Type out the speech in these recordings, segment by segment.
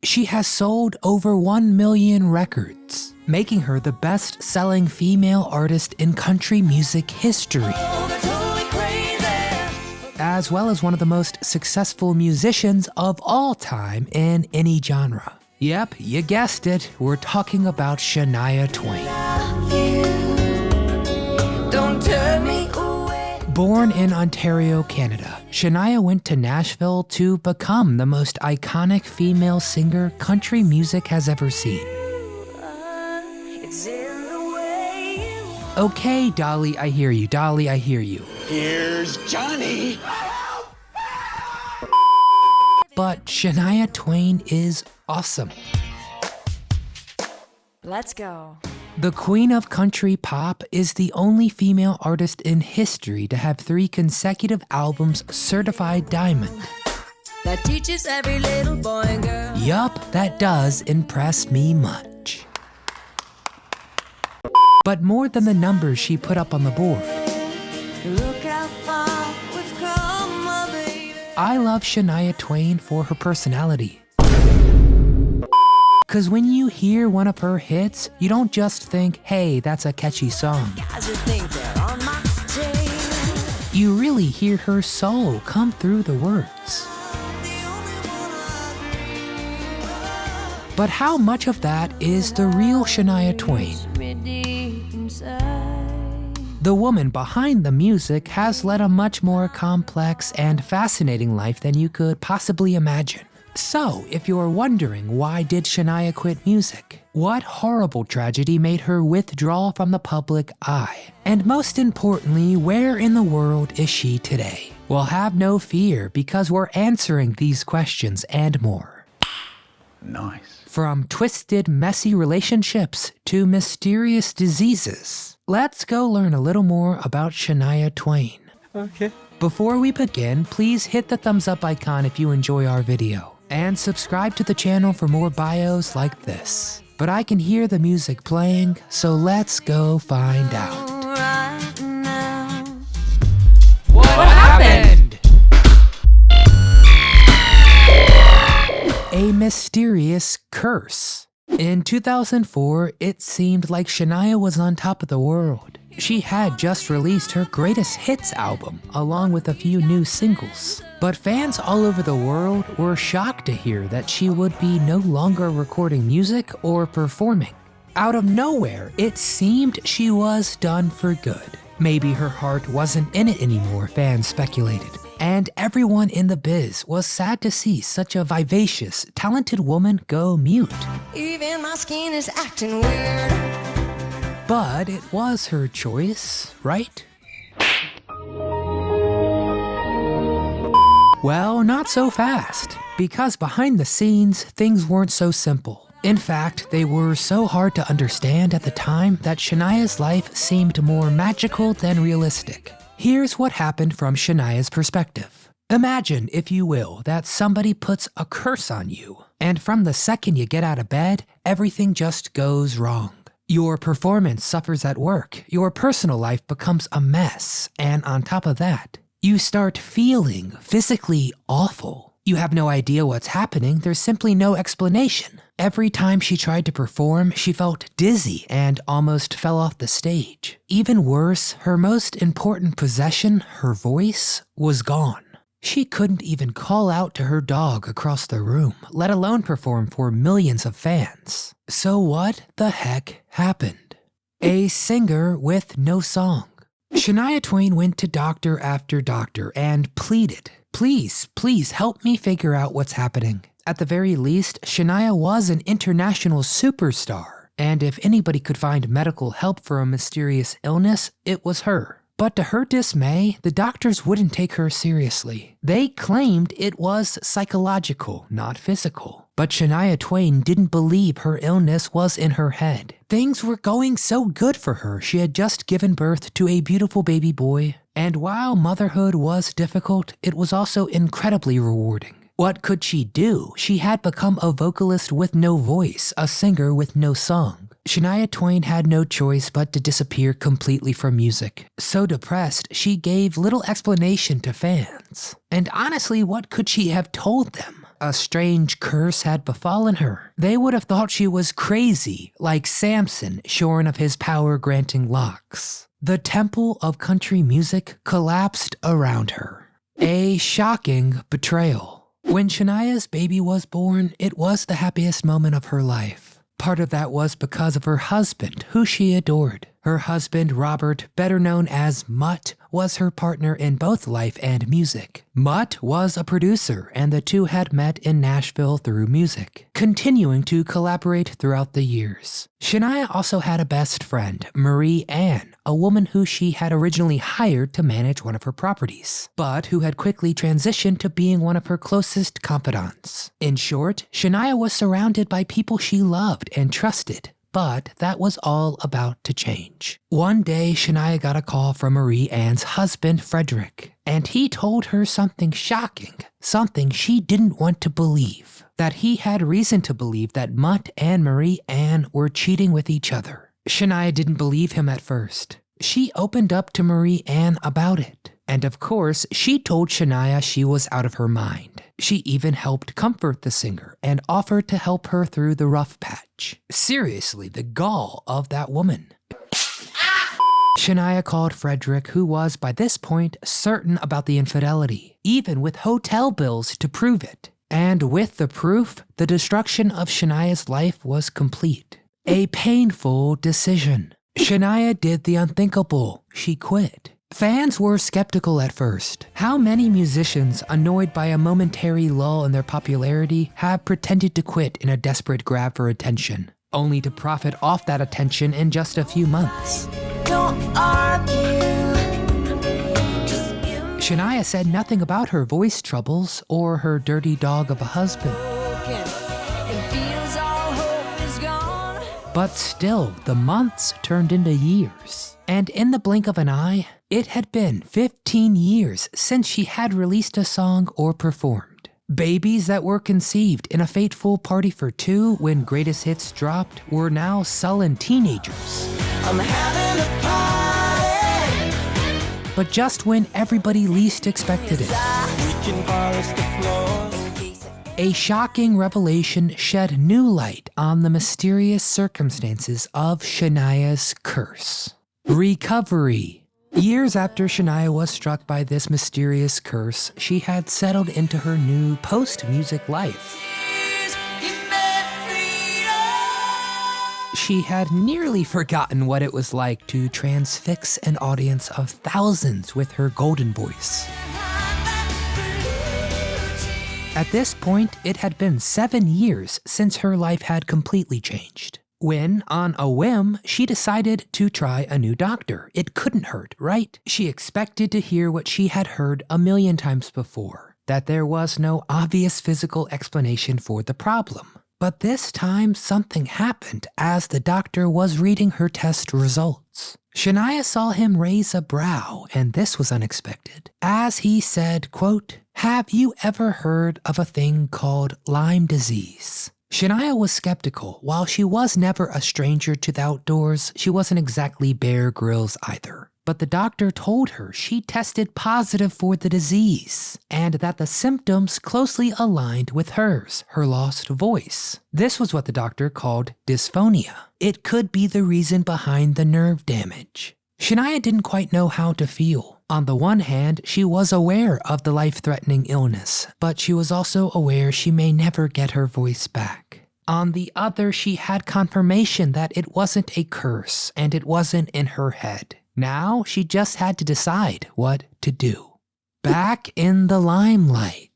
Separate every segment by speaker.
Speaker 1: She has sold over 1 million records, making her the best-selling female artist in country music history, as well as one of the most successful musicians of all time in any genre. Yep, you guessed it, we're talking about Shania Twain. Don't turn me away. Born in Ontario, Canada, Shania went to Nashville to become the most iconic female singer country music has ever seen. Okay, Dolly, I hear you. Dolly, I hear you.
Speaker 2: Here's Johnny.
Speaker 1: But Shania Twain is awesome.
Speaker 3: Let's go.
Speaker 1: The queen of country pop is the only female artist in history to have 3 consecutive albums certified diamond.
Speaker 3: That teaches every little boy and girl.
Speaker 1: Yup, that does impress me much. But more than the numbers she put up on the board,
Speaker 3: Look how far we've come, my baby.
Speaker 1: I love Shania Twain for her personality. Cause when you hear one of her hits, you don't just think, hey, that's a catchy song.
Speaker 3: Guys who think they're on my tail.
Speaker 1: You really hear her soul come through the words. But how much of that is the real Shania Twain? The woman behind the music has led a much more complex and fascinating life than you could possibly imagine. So, if you're wondering why did Shania quit music, what horrible tragedy made her withdraw from the public eye? And most importantly, where in the world is she today? Well, have no fear because we're answering these questions and more.
Speaker 2: Nice.
Speaker 1: From twisted, messy relationships to mysterious diseases, let's go learn a little more about Shania Twain.
Speaker 2: Okay.
Speaker 1: Before we begin, please hit the thumbs up icon if you enjoy our video, and subscribe to the channel for more bios like this. But I can hear the music playing, so let's go find out.
Speaker 3: Right now.
Speaker 1: What happened? A mysterious curse. In 2004, it seemed like Shania was on top of the world. She had just released her greatest hits album, along with a few new singles. But fans all over the world were shocked to hear that she would be no longer recording music or performing. Out of nowhere, it seemed she was done for good. Maybe her heart wasn't in it anymore, fans speculated. And everyone in the biz was sad to see such a vivacious, talented woman go mute.
Speaker 3: Even my skin is acting weird.
Speaker 1: But it was her choice, right? Well, not so fast, because behind the scenes, things weren't so simple. In fact, they were so hard to understand at the time that Shania's life seemed more magical than realistic. Here's what happened from Shania's perspective. Imagine, if you will, that somebody puts a curse on you, and from the second you get out of bed, everything just goes wrong. Your performance suffers at work, your personal life becomes a mess, and on top of that, you start feeling physically awful. You have no idea what's happening, there's simply no explanation. Every time she tried to perform, she felt dizzy and almost fell off the stage. Even worse, her most important possession, her voice, was gone. She couldn't even call out to her dog across the room, let alone perform for millions of fans. So what the heck happened? A singer with no song. Shania Twain went to doctor after doctor and pleaded, please help me figure out what's happening. At the very least, Shania was an international superstar, and if anybody could find medical help for a mysterious illness, it was her. But to her dismay, the doctors wouldn't take her seriously. They claimed it was psychological, not physical. But Shania Twain didn't believe her illness was in her head. Things were going so good for her. She had just given birth to a beautiful baby boy. And while motherhood was difficult, it was also incredibly rewarding. What could she do? She had become a vocalist with no voice, a singer with no song. Shania Twain had no choice but to disappear completely from music. So depressed, she gave little explanation to fans. And honestly, what could she have told them? a strange curse had befallen her. They would have thought she was crazy, like Samson shorn of his power-granting locks. The temple of country music collapsed around her. A shocking betrayal. When Shania's baby was born, it was the happiest moment of her life. Part of that was because of her husband, who she adored. Her husband, Robert, better known as Mutt, was her partner in both life and music. Mutt was a producer, and the two had met in Nashville through music, continuing to collaborate throughout the years. Shania also had a best friend, Marie Ann, a woman who she had originally hired to manage one of her properties, but who had quickly transitioned to being one of her closest confidants. In short, Shania was surrounded by people she loved and trusted, but that was all about to change. One day, Shania got a call from Marie Ann's husband, Frederick, and he told her something shocking, something she didn't want to believe, that he had reason to believe that Mutt and Marie Ann were cheating with each other. Shania didn't believe him at first. She opened up to Marie Ann about it, and of course, she told Shania she was out of her mind. She even helped comfort the singer and offered to help her through the rough patch. Seriously, the gall of that woman. Shania called Frederick, who was by this point certain about the infidelity, even with hotel bills to prove it. And with the proof, the destruction of Shania's life was complete. A painful decision. Shania did the unthinkable. She quit. Fans were skeptical at first. How many musicians, annoyed by a momentary lull in their popularity, have pretended to quit in a desperate grab for attention, only to profit off that attention in just a few months?
Speaker 3: Don't argue.
Speaker 1: Shania said nothing about her voice troubles or her dirty dog of a husband.
Speaker 3: It feels all hope is gone.
Speaker 1: But still, the months turned into years. And in the blink of an eye, it had been 15 years since she had released a song or performed. Babies that were conceived in a fateful party for two when greatest hits dropped were now sullen teenagers.
Speaker 3: I'm having a party.
Speaker 1: But just when everybody least expected it,
Speaker 3: We can polish the floors.
Speaker 1: a shocking revelation shed new light on the mysterious circumstances of Shania's curse. Recovery. Years after Shania was struck by this mysterious curse, she had settled into her new post-music life. She had nearly forgotten what it was like to transfix an audience of thousands with her golden voice. At this point, it had been 7 years since her life had completely changed. When, on a whim, she decided to try a new doctor. It couldn't hurt, right? She expected to hear what she had heard a million times before, that there was no obvious physical explanation for the problem. But this time, something happened as the doctor was reading her test results. Shania saw him raise a brow, and this was unexpected, as he said, quote, "Have you ever heard of a thing called Lyme disease?" Shania was skeptical. While she was never a stranger to the outdoors, she wasn't exactly Bear Grylls either. But the doctor told her she tested positive for the disease, and that the symptoms closely aligned with hers, her lost voice. This was what the doctor called dysphonia. It could be the reason behind the nerve damage. Shania didn't quite know how to feel. On the one hand, she was aware of the life-threatening illness, but she was also aware she may never get her voice back. On the other, she had confirmation that it wasn't a curse and it wasn't in her head. Now, she just had to decide what to do. Back in the limelight.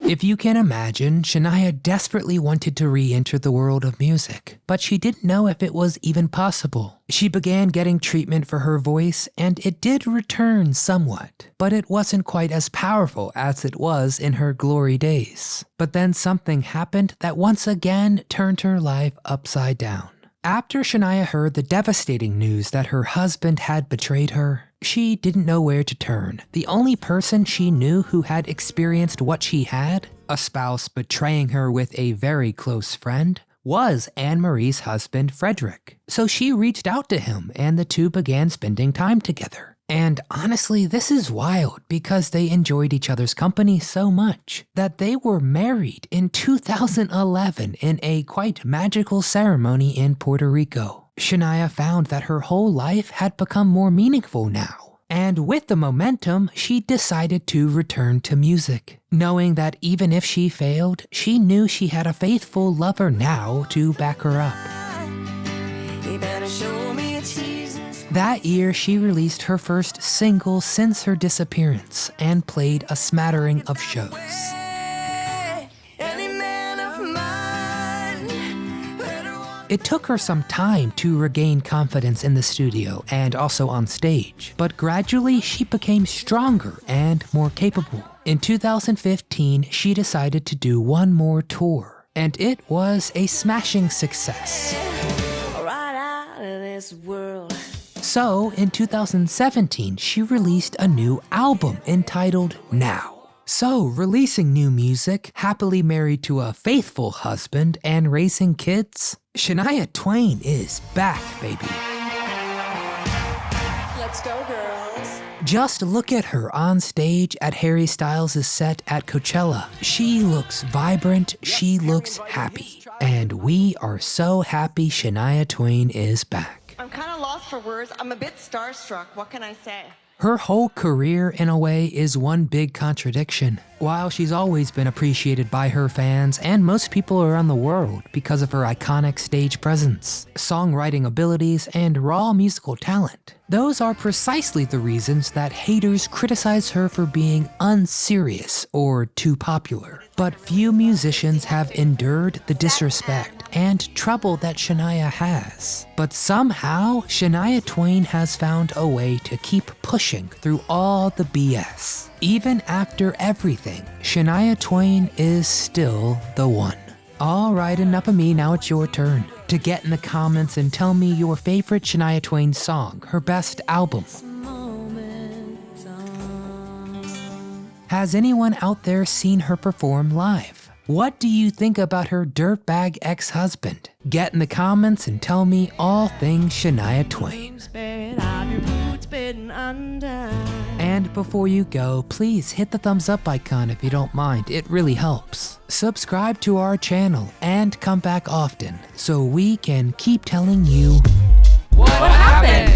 Speaker 1: If you can imagine, Shania desperately wanted to re-enter the world of music, but she didn't know if it was even possible. She began getting treatment for her voice, and it did return somewhat, but it wasn't quite as powerful as it was in her glory days. But then something happened that once again turned her life upside down. After Shania heard the devastating news that her husband had betrayed her, she didn't know where to turn. The only person she knew who had experienced what she had, a spouse betraying her with a very close friend, was Anne-Marie's husband, Frederick. So she reached out to him, and the two began spending time together. And honestly, this is wild because they enjoyed each other's company so much that they were married in 2011 in a quite magical ceremony in Puerto Rico. Shania found that her whole life had become more meaningful now. And with the momentum, she decided to return to music, knowing that even if she failed, she knew she had a faithful lover now to back her up.
Speaker 3: You better show me a tease.
Speaker 1: That year, she released her first single since her disappearance and played a smattering of shows.
Speaker 3: Any man of mine better walk.
Speaker 1: It took her some time to regain confidence in the studio and also on stage, but gradually she became stronger and more capable. In 2015, she decided to do one more tour, and it was a smashing success.
Speaker 3: Right out of this world.
Speaker 1: So, in 2017, she released a new album entitled Now. So, releasing new music, happily married to a faithful husband, and raising kids, Shania Twain is back, baby.
Speaker 3: Let's go, girls.
Speaker 1: Just look at her on stage at Harry Styles' set at Coachella. She looks vibrant, she looks happy. And we are so happy Shania Twain is back.
Speaker 4: I'm kind of lost for words. I'm a bit starstruck. What can I say?
Speaker 1: Her whole career, in a way, is one big contradiction. While she's always been appreciated by her fans and most people around the world because of her iconic stage presence, songwriting abilities, and raw musical talent, those are precisely the reasons that haters criticize her for being unserious or too popular. But few musicians have endured the disrespect and trouble that Shania has. But somehow, Shania Twain has found a way to keep pushing through all the BS. Even after everything, Shania Twain is still the one. Alright, enough of me, now it's your turn to get in the comments and tell me your favorite Shania Twain song, her best album. Has anyone out there seen her perform live? What do you think about her dirtbag ex-husband? Get in the comments and tell me all things Shania Twain. And before you go, please hit the thumbs up icon if you don't mind, it really helps. Subscribe to our channel and come back often so we can keep telling you
Speaker 5: What happened?